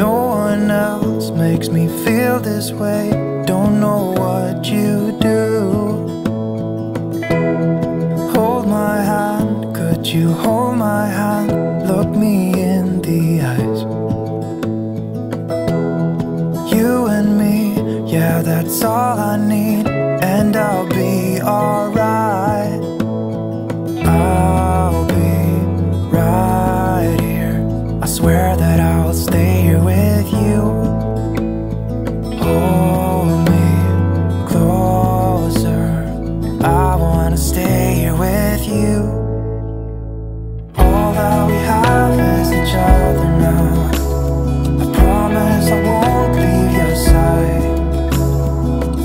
No one else makes me feel this way. Don't know what you do. Hold my hand, could you hold my hand? Look me in the eyes. You and me, yeah, that's all I need. And I'll be alright. I'll be right here. I swear that I'll stay here with you. Hold me closer. I wanna stay here with you. All that we have is each other now. I promise I won't leave your side.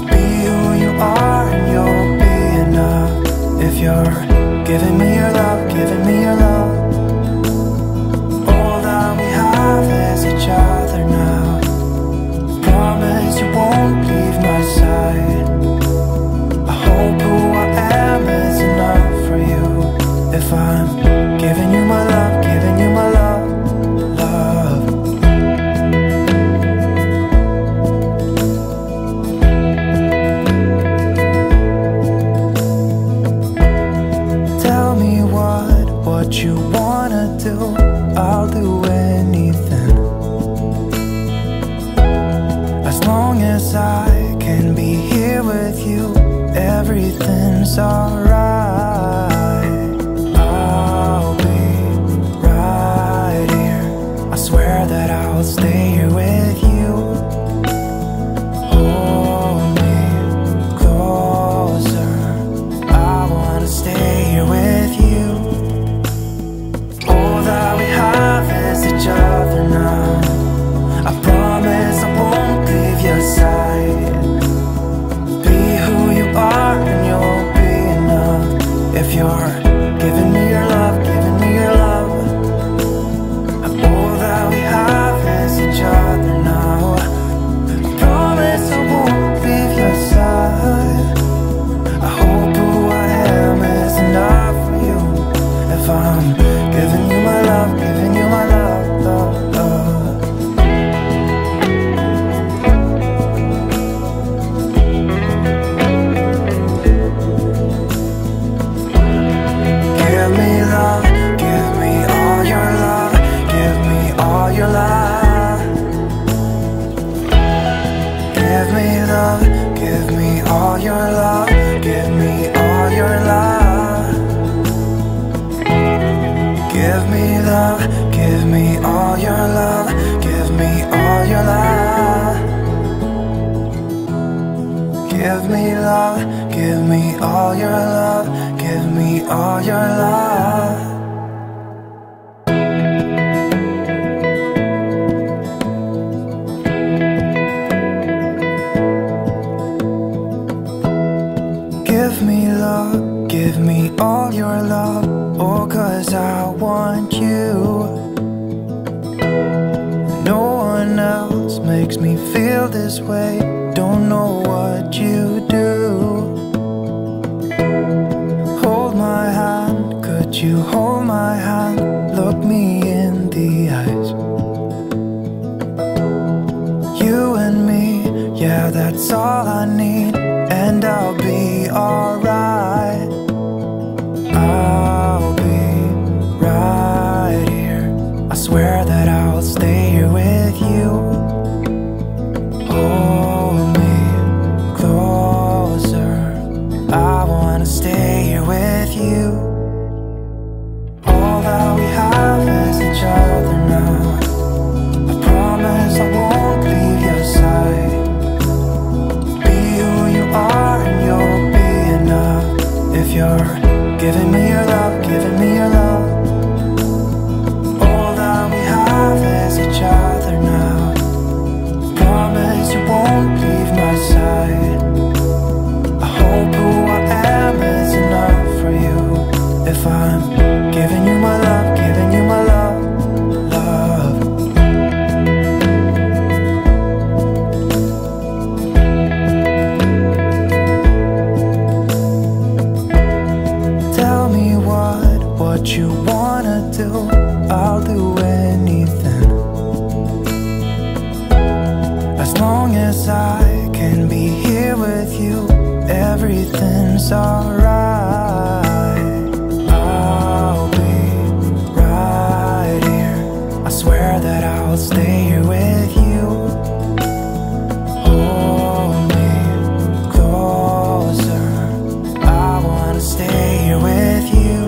Be who you are and you'll be enough. If you're giving me your love, giving me your love. All that we have is each other now. Promise you won't leave my side. I hope who I am is enough for you. If I'm giving you my love, giving you my love, love. Tell me what you wanna do. I'll do anything, as long as I can be here with you. Everything's alright. I'll be right here. I swear that I'll stay here with you. Hold me closer. I wanna stay here with you. All that we have is each other now. I promise I won't leave your side. Be who you are and you'll be enough. If you're giving me your love, giving me your love. All that we have is each other now. I promise I won't leave your side. I hope who I am is enough for you. If I'm giving you my love, giving you my love, love, love. Give me love, give me all your love, give me all your love. Give me love, give me all your love, give me all your love. Give me love, give me all your love, give me all your love. Give me love, give me all your love, give me all your love. Give me love, give me all your love. Oh, 'cause I want you. No one else makes me feel this way. Don't know what you do. Hold my hand, could you hold my hand? Look me in the eyes. You and me, yeah, that's all I need. And I'll be alright. I'll be right here. I swear that I'll stay here with you. Oh, I'll do anything, as long as I can be here with you. Everything's alright. I'll be right here. I swear that I'll stay here with you. Hold me closer. I wanna stay here with you.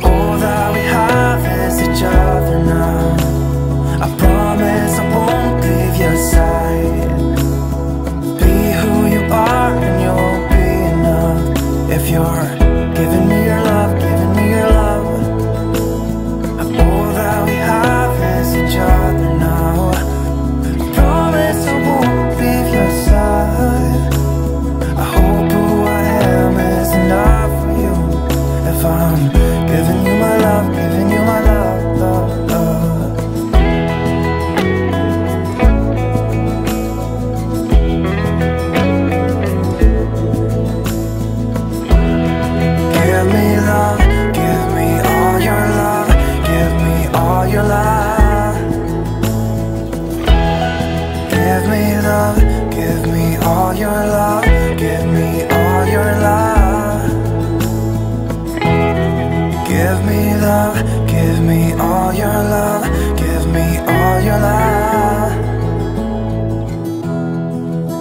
All that we have is each other now. I promise I won't leave your side. Be who you are and you'll be enough. If you're giving me your love, giving me your love. All that we have is each other now. I promise I won't leave your side. I hope who I am is enough for you. If I'm giving you my love, giving you my love, love, love. Give me love, give me all your love, give me all your love. Give me love, give me all your love, give me all your love. Give me love, give me all your love, give me all your love.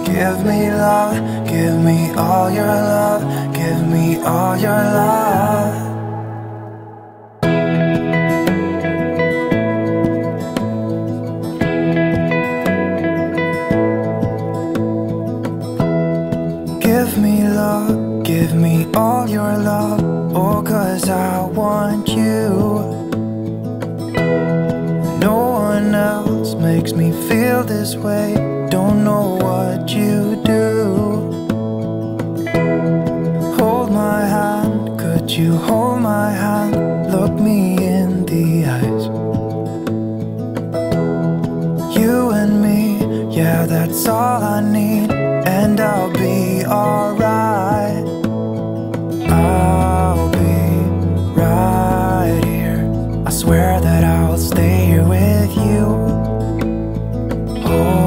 Give me love, give me all your love, give me all your love. Give me love, give me all your love. Oh, 'cause I want you. No one else makes me feel this way. Don't know what you do. Hold my hand, could you hold my hand? Look me in the eyes. You and me, yeah, that's all I need. And I'll be alright. I'll be right here. I swear that I'll stay here with you. Oh,